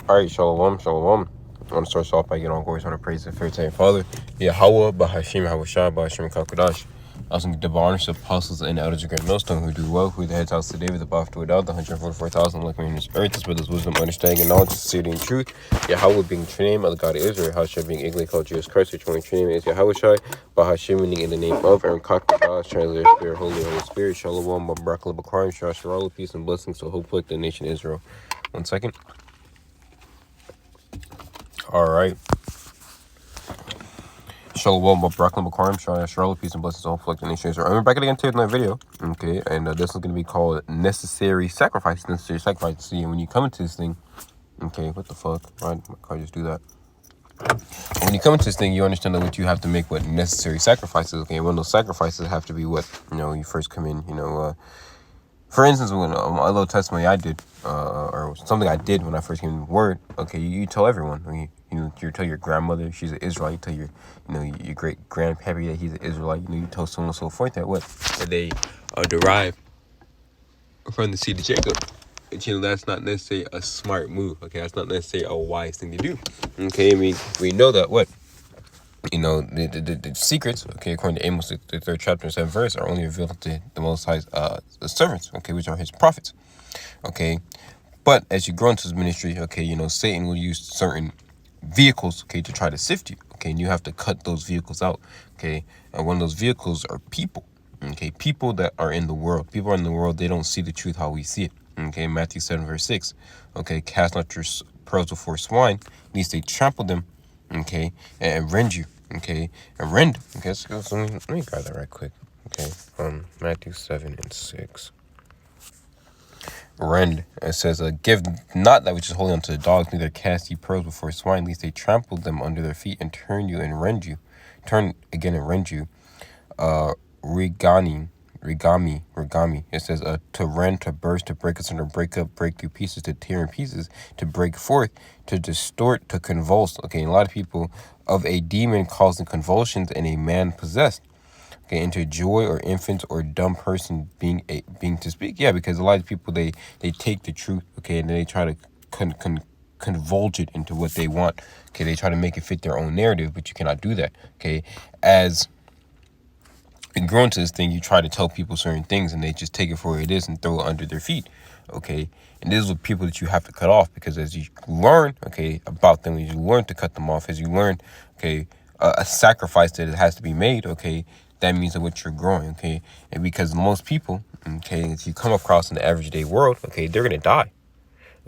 All right, shalom, shalom. I want to start off by getting on course on a praise and fair time Father. YAHAWAH, BAHASHAM, QADASH, QADASH. I also give the honors to apostles and elders of Great Millstone who do well, who the heads house today with the buff to without the 144,000 looking in this earth, as well as wisdom, understanding, and knowledge, sincerity, and truth. YAHAWAH being the true name of the God of Israel, HaShem being English called Jesus Christ, which one true name is YAHAWASHI, BAHASHAM meaning in the name of, and QADASH, translated Spirit, Holy Spirit, Shalom, Barakah, Bakar, Shasharala, peace and blessings, so hopefully the nation Israel. 1 second. All right. Shalom, Brooklyn, McCorm, Charlotte, peace and blessings on Flex and Nations. I'm back again to another video. Okay, and this is going to be called Necessary Sacrifice. Necessary Sacrifice. See, when you come into this thing, okay, what the fuck? Why did my car just do that? When you come into this thing, you understand that what you have to make what necessary sacrifices. Okay, one of those sacrifices have to be what, you first come in, for instance, when a little testimony I did, or something I did when I first came to the Word, okay, you tell everyone. You tell your grandmother she's an Israelite. You tell your great grandpappy that he's an Israelite. You tell so on and so forth that they derive from the seed of Jacob. And that's not necessarily a smart move. Okay, that's not necessarily a wise thing to do. Okay, I mean we know that the secrets, okay, according to Amos, the 3rd chapter and 7th verse, are only revealed to the Most High's servants, okay, which are his prophets, okay. But as you grow into his ministry, okay, Satan will use certain vehicles, okay, to try to sift you, okay, and you have to cut those vehicles out, okay. And one of those vehicles are people, okay, people that are in the world. People are in the world, they don't see the truth how we see it, okay. Matthew 7 verse 6, okay, cast not your pearls before swine, lest they trample them, okay, and rend you. Okay, and rend. Okay, let me grab that right quick. Okay, Matthew 7 and 6. Rend. It says, give not that which is holy unto the dogs, neither cast ye pearls before swine, lest they trample them under their feet and turn you and rend you. Turn again and rend you. Rigami. It says, to rend, to burst, to break asunder, break up, break through pieces, to tear in pieces, to break forth, to distort, to convulse. Okay, and a lot of people of a demon causing convulsions and a man possessed. Okay, into joy or infant or dumb person being to speak. Yeah, because a lot of people they take the truth, okay, and then they try to convulge it into what they want. Okay, they try to make it fit their own narrative, but you cannot do that. Okay, as and grow into this thing, you try to tell people certain things and they just take it for what it is and throw it under their feet, okay. And these are people that you have to cut off, because as you learn, okay, about them, as you learn to cut them off, as you learn, okay, a sacrifice that it has to be made, okay, that means that what you're growing, okay. And because most people, okay, if you come across in the average day world, okay, they're gonna die,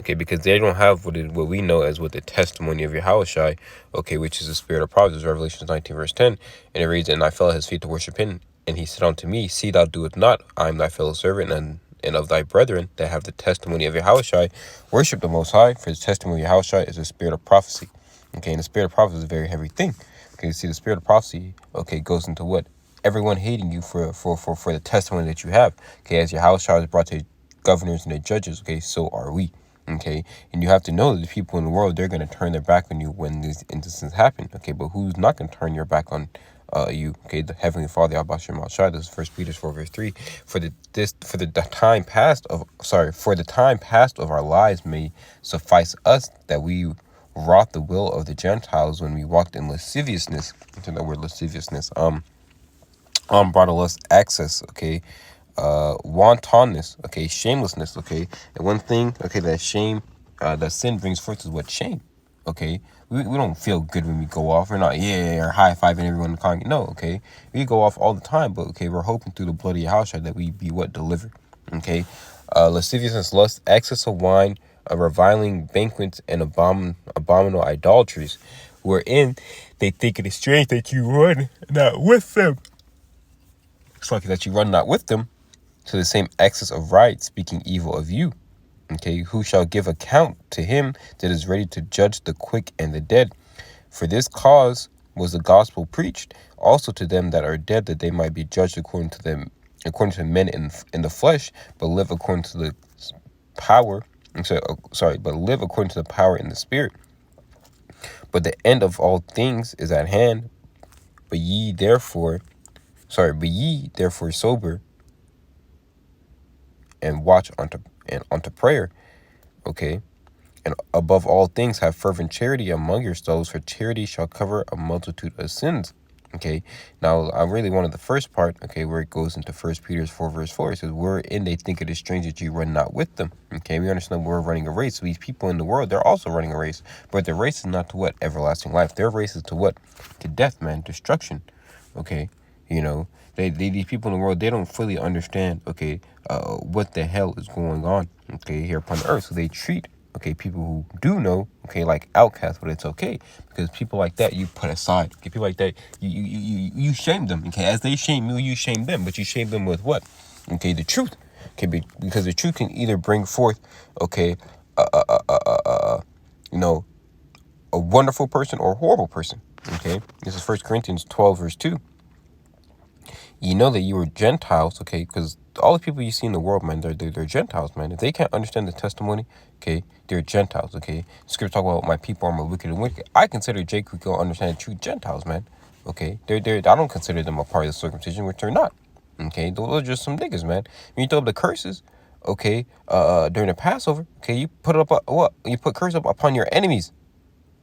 okay, because they don't have what we know as what the testimony of YAHAWASHI, okay, which is the spirit of prophecy, Revelation 19 verse 10, and it reads, and I fell at his feet to worship him. And he said unto me, see thou do it not, I am thy fellow servant, and of thy brethren that have the testimony of YAHAWASHI, worship the Most High, for the testimony of YAHAWASHI is the spirit of prophecy. Okay, and the spirit of prophecy is a very heavy thing. Okay, you see, the spirit of prophecy, okay, goes into what? Everyone hating you for the testimony that you have. Okay, as YAHAWASHI is brought to governors and the judges, okay, so are we. Okay, and you have to know that the people in the world, they're going to turn their back on you when these instances happen. Okay, but who's not going to turn your back on you? Okay, the Heavenly Father, BAHASHAM. This is 1 Peter 4 verse 3. For the time past of our lives may suffice us, that we wrought the will of the Gentiles when we walked in lasciviousness. Into the word lasciviousness. Brought us access. Okay. Wantonness, okay, shamelessness, okay. And one thing, okay, that sin brings forth is what? Shame, okay. We don't feel good when we go off. We're not, or high-fiving everyone in the car. No, okay. We go off all the time, but, okay, we're hoping through the blood of Yahushua that we be what? Delivered, okay. Lasciviousness, lust, excess of wine, reviling, banquets, and abominable idolatries, wherein they think it is strange that you run not with them. It's lucky that you run not with them, to the same excess of right, speaking evil of you. Okay, who shall give account to him that is ready to judge the quick and the dead? For this cause was the gospel preached also to them that are dead, that they might be judged according to men in the flesh, but live according to the power. But live according to the power in the spirit. But the end of all things is at hand. Be ye therefore sober, and watch unto prayer, okay, And above all things, have fervent charity among yourselves, for charity shall cover a multitude of sins. Okay, now I really wanted the first part, okay, where it goes into 1 Peter 4 verse 4. It says, wherein they think it is strange that you run not with them. Okay, we understand we're running a race. So these people in the world, they're also running a race. But their race is not to what? Everlasting life. Their race is to what? To death, man. Destruction. Okay, you know, these people in the world, they don't fully understand, okay, what the hell is going on, okay, here upon the earth. So they treat, okay, people who do know, okay, like outcasts, but it's okay, because people like that you put aside. Okay, people like that you shame them. Okay, as they shame you, you shame them, but you shame them with what? Okay, the truth. Okay, because the truth can either bring forth, okay, you know, a wonderful person or a horrible person. Okay, this is 1 Corinthians 12 verse 2. You know that you were Gentiles, okay, because all the people you see in the world, man, they're Gentiles, man. If they can't understand the testimony, okay, they're Gentiles, okay. Scripture talk about my people are more wicked and wicked. I consider Jake who can understand true Gentiles, man. Okay, I don't consider them a part of the circumcision, which they're not. Okay, those are just some niggas, man. When you throw up the curses, okay, during the Passover, okay, you put up what? You put curse up upon your enemies,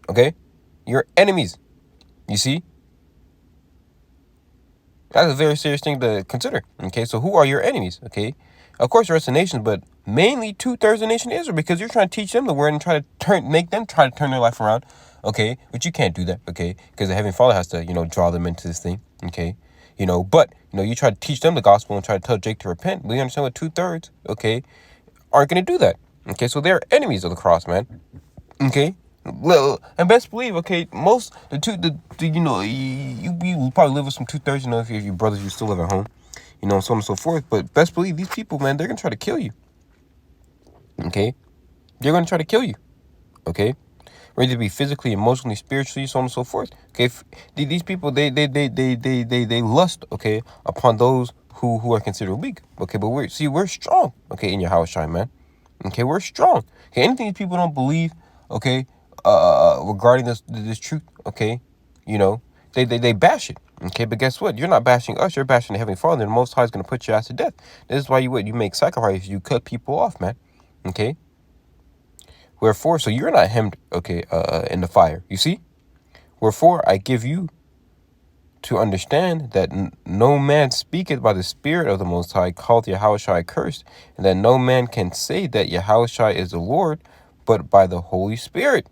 okay, your enemies. You see. That's a very serious thing to consider. Okay, so who are your enemies? Okay, of course the rest of the nations, but mainly 2/3 of the nation of Israel, because you're trying to teach them the word and try to make them try to turn their life around. Okay, but you can't do that. Okay, because the Heavenly Father has to, draw them into this thing. Okay, but you try to teach them the gospel and try to tell Jake to repent. We understand what 2/3, okay, aren't going to do that. Okay, so they're enemies of the cross, man. Okay. And best believe, okay, most you probably live with some 2/3, if your brothers, you still live at home, so on and so forth. But best believe these people, man, they're gonna try to kill you. Okay, they're gonna try to kill you. Okay, whether it be physically, emotionally, spiritually, so on and so forth. Okay, these people, they lust, okay, upon those who are considered weak. Okay, but we're strong. Okay, in YAHAWASHI, man. Okay, we're strong. Okay, anything these people don't believe, okay, regarding this truth, okay, they bash it. Okay, but guess what? You're not bashing us. You're bashing the Heavenly Father, and the Most High is going to put your ass to death. This is why you make sacrifices. You cut people off, man. Okay. Wherefore, so you're not hemmed, okay, in the fire. You see? Wherefore, I give you to understand that no man speaketh by the Spirit of the Most High, calleth YAHAWASHI cursed, and that no man can say that YAHAWASHI is the Lord, but by the Holy Spirit.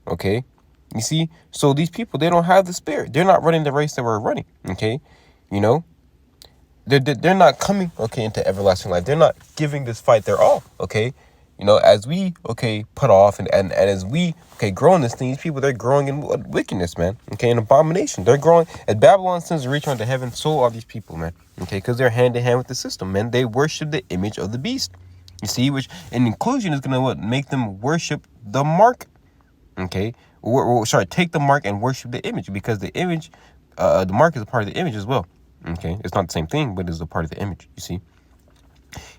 Okay, you see, so these people, they don't have the Spirit. They're not running the race that we're running. Okay, they're not coming, okay, into everlasting life. They're not giving this fight their all. Okay, as we, okay, put off and as we, okay, grow in this thing, these people, they're growing in wickedness, man. Okay, in abomination. They're growing as Babylon sends to reach unto heaven. So are these people, man. Okay, because they're hand in hand with the system, man. They worship the image of the beast. You see, which in inclusion is gonna make them worship the mark. Okay, take the mark and worship the image, because the image, the mark is a part of the image as well. Okay, it's not the same thing, but it's a part of the image. You see,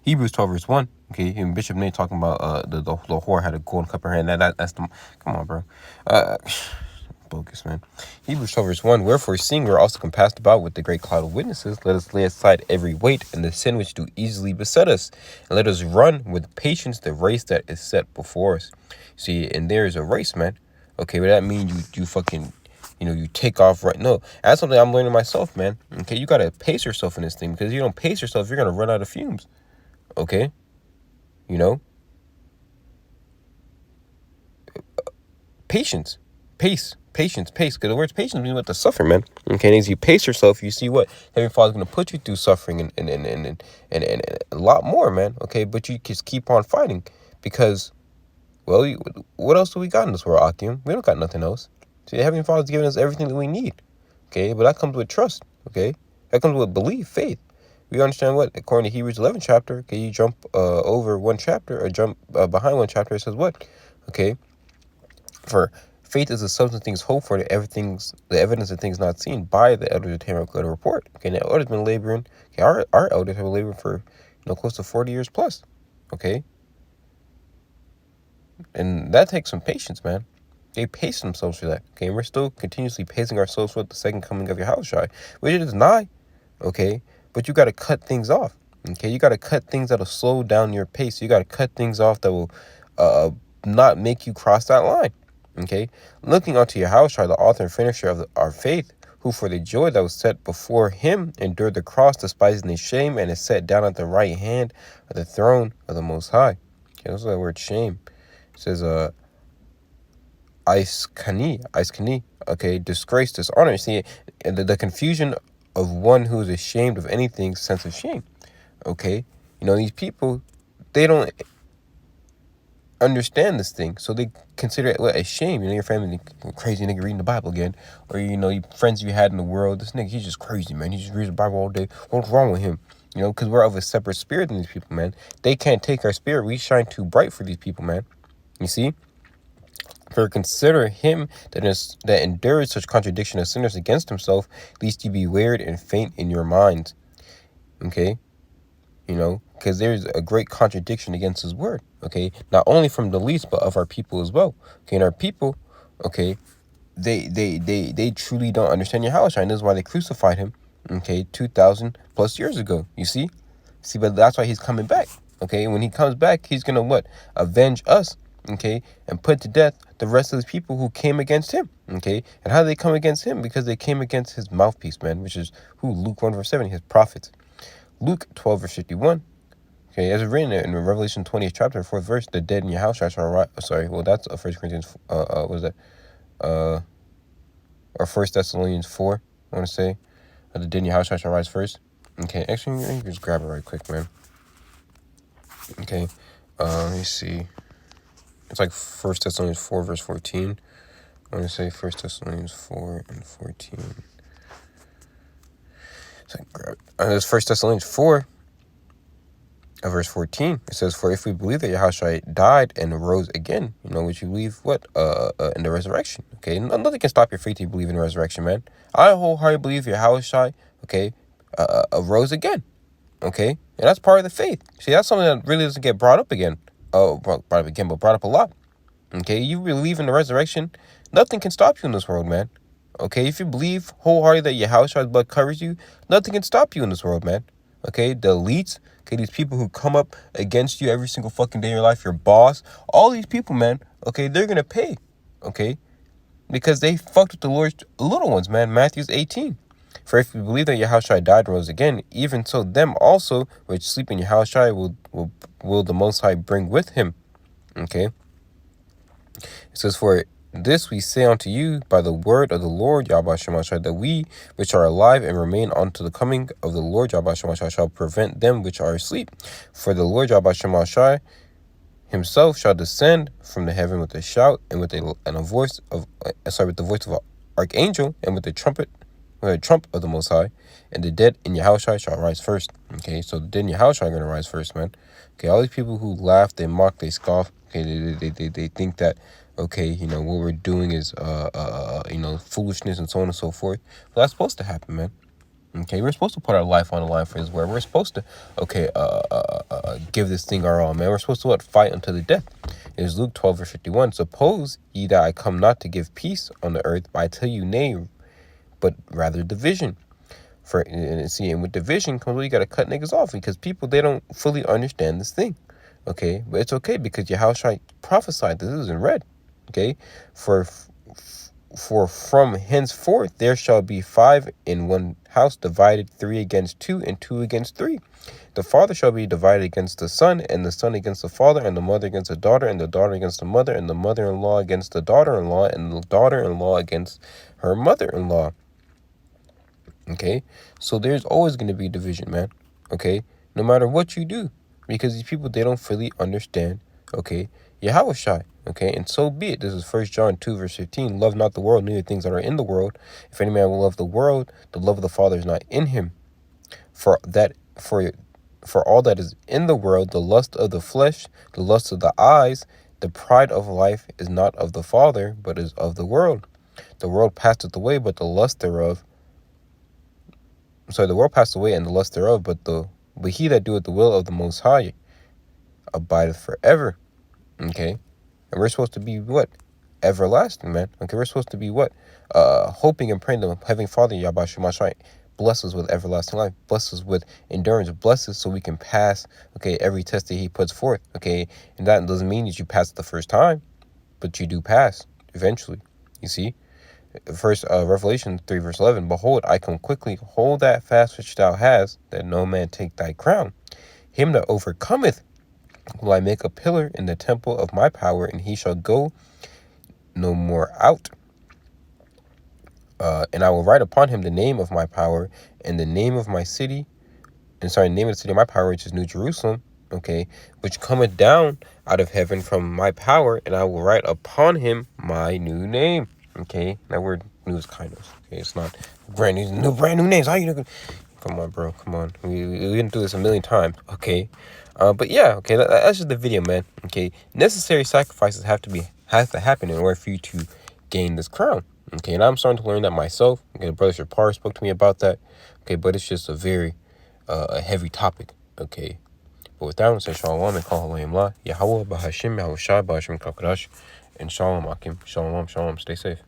Hebrews 12 verse 1. Okay, and Bishop Nate talking about the whore had a golden cup in her hand. That's the, come on, bro. Bogus, man. Hebrews 12 verse 1. Wherefore, seeing we are also compassed about with the great cloud of witnesses, let us lay aside every weight and the sin which do easily beset us, and let us run with patience the race that is set before us. See, and there is a race, man. Okay, but that means you fucking, you take off right. No, that's something I'm learning myself, man. Okay, you gotta pace yourself in this thing, because if you don't pace yourself, you're gonna run out of fumes. Okay, patience, patience, because the words patience means what to suffer, man. Okay, and as you pace yourself, you see what Heavenly Father's gonna put you through suffering and a lot more, man. Okay, but you just keep on fighting, because, well, what else do we got in this world, Akim? We don't got nothing else. See, the Heavenly Father's giving us everything that we need. Okay, but that comes with trust. Okay, that comes with belief, faith. We understand what, according to Hebrews 11 chapter, okay, you jump over one chapter or jump behind one chapter, it says what? Okay, for faith is the substance of things hoped for, the evidence of things not seen, by the elders obtain a report. Okay, now elders been laboring. Okay, our elders have been laboring for close to 40 years plus. Okay, and that takes some patience, man. They pace themselves for that. Okay, and we're still continuously pacing ourselves for the second coming of YAHAWASHI, which is nigh. Okay, but you got to cut things off. Okay, you got to cut things that'll slow down your pace. You got to cut things off that will not make you cross that line. Okay, looking unto Yahushua, the author and finisher of our faith, who for the joy that was set before him endured the cross, despising the shame, and is set down at the right hand of the throne of the Most High. Okay, that's the word shame. It says, Iskani, okay, disgrace, dishonor. See, the confusion of one who is ashamed of anything, sense of shame. Okay, these people, they don't understand this thing, so they consider it a shame. Your family, crazy nigga reading the Bible again, or your friends you had in the world, this nigga, he's just crazy, man. He just reads the Bible all day. What's wrong with him? Because we're of a separate spirit than these people, man. They can't take our spirit. We shine too bright for these people, man. You see? For consider him that endures such contradiction of sinners against himself, lest you be wearied and faint in your minds. Okay? Because there's a great contradiction against his word, okay? Not only from the least, but of our people as well. Okay, and our people, okay, they truly don't understand Yahushua, and this is why they crucified him, okay, 2,000 plus years ago. You see? But that's why he's coming back, okay? When he comes back, he's gonna what? Avenge us, okay, and put to death the rest of the people who came against him, okay? And how did they come against him? Because they came against his mouthpiece, man, which is who? Luke 1 verse 7, his prophets. Luke 12 verse 51. Okay, as written in Revelation 20th chapter, 4th verse, the dead in Yahushua shall rise. Sorry, well that's 1 Corinthians. What is that? Or 1 Thessalonians 4. I want to say, the dead in Yahushua shall rise first. Okay, actually, you can just grab it right quick, man. Okay, let me see. It's like 1 Thessalonians 4 verse 14. I want to say 1 Thessalonians 4 and 14. So I can grab it. It's 1 Thessalonians 4. Verse 14, it says, for if we believe that Yahushua died and rose again, which you believe what? In the resurrection. Okay, nothing can stop your faith if you believe in the resurrection, man. I wholeheartedly believe Yahushua, okay, rose again. Okay, and that's part of the faith. See, that's something that really doesn't get brought up again. Brought up again, but brought up a lot. Okay, you believe in the resurrection, nothing can stop you in this world, man. Okay, if you believe wholeheartedly that Yahushua's blood covers you, nothing can stop you in this world, man. Okay, the elites, okay, these people who come up against you every single fucking day of your life, your boss, all these people, man, okay, they're gonna pay, okay, because they fucked with the Lord's little ones, man. Matthew 18. For if we believe that Yahushua died and rose again, even so them also which sleep in Yahushua will the Most High bring with him. Okay, it says, for this we say unto you by the word of the Lord YAHAWASHI, that we which are alive and remain unto the coming of the Lord YAHAWASHI shall prevent them which are asleep. For the Lord YAHAWASHI himself shall descend from the heaven with a shout, and with the voice of an archangel, and with the trump of the Most High, and the dead in Yahushua shall rise first. Okay, so the dead in Yahushua are going to rise first, man. Okay, all these people who laugh, they mock, they scoff. Okay, they think that, okay, what we're doing is foolishness and so on and so forth. But that's supposed to happen, man. Okay, we're supposed to put our life on the line for his word. We're supposed to, give this thing our all, man. We're supposed to fight until the death. It is Luke 12 verse 51. Suppose ye that I come not to give peace on the earth, but I tell you nay, but rather division. And with division comes where you got to cut niggas off, because people, they don't fully understand this thing. Okay, but it's okay, because Yahushua prophesied this is in red. Okay, for from henceforth there shall be 5 in one house divided, 3 against 2, and 2 against 3. The father shall be divided against the son, and the son against the father, and the mother against the daughter, and the daughter against the mother, and the mother-in-law against the daughter-in-law, and the daughter-in-law against her mother-in-law. Okay, so there's always going to be division, man. Okay, no matter what you do, because these people, they don't fully understand, okay, Yahushua. Okay, and so be it. This is 1 John 2 verse 15. Love not the world, neither things that are in the world. If any man will love the world, the love of the Father is not in him. For all that is in the world, the lust of the flesh, the lust of the eyes, the pride of life is not of the Father, but is of the world. The world passeth away, but the lust thereof. The world passed away and the lust thereof, but he that doeth the will of the Most High abideth forever. Okay, and we're supposed to be what? Everlasting, man. Okay, we're supposed to be what? Hoping and praying to Heavenly Father, Yahweh Shemashai, bless us with everlasting life, bless us with endurance, bless us so we can pass, okay, every test that he puts forth, okay? And that doesn't mean that you pass it the first time, but you do pass eventually, you see? First, Revelation 3 verse 11, behold, I come quickly, hold that fast which thou hast, that no man take thy crown. Him that overcometh will I make a pillar in the temple of my power, and he shall go no more out. And I will write upon him the name of my power and the name of my city, and sorry, the name of the city of my power, which is New Jerusalem, okay, which cometh down out of heaven from my power, and I will write upon him my new name. Okay, that word new is kind of, okay, it's not brand new names. How you gonna, come on, bro, come on. We didn't do this a million times, okay? But yeah, okay, that's just the video, man. Okay, necessary sacrifices have to happen in order for you to gain this crown. Okay, and I'm starting to learn that myself. Okay, the brother Shapar spoke to me about that. Okay, but it's just a very a heavy topic. Okay, but with that one said, Shalom and Kal Halayim La, YAHAWAH, BAHASHAM, YAHAWASHI, BAHASHAM, QADASH, and Shalom Akim. Shalom, shalom. Stay safe.